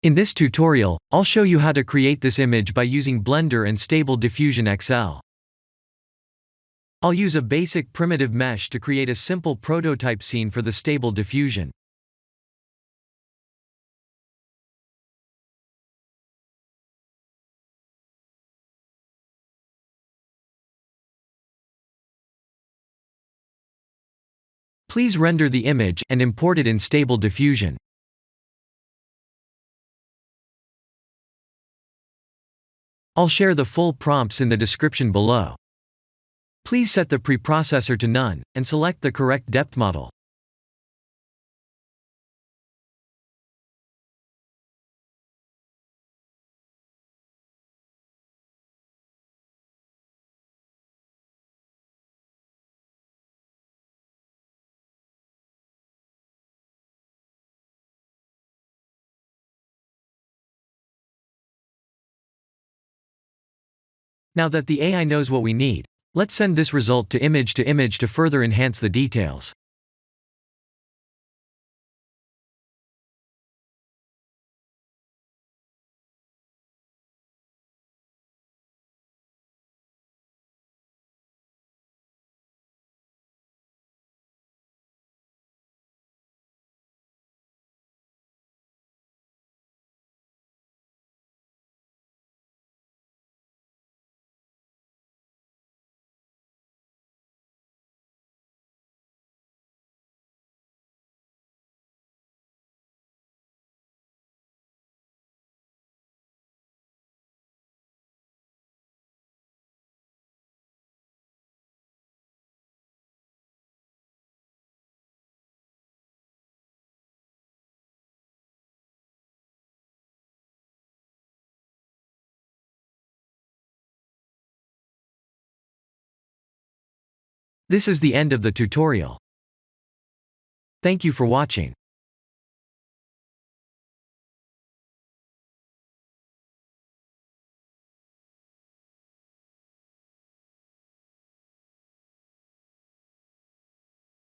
In this tutorial, I'll show you how to create this image by using Blender and Stable Diffusion XL. I'll use a basic primitive mesh to create a simple prototype scene for the Stable Diffusion. Please render the image and import it in Stable Diffusion. I'll share the full prompts in the description below. Please set the preprocessor to none, and select the correct depth model. Now that the AI knows what we need, let's send this result to image to further enhance the details. This is the end of the tutorial. Thank you for watching.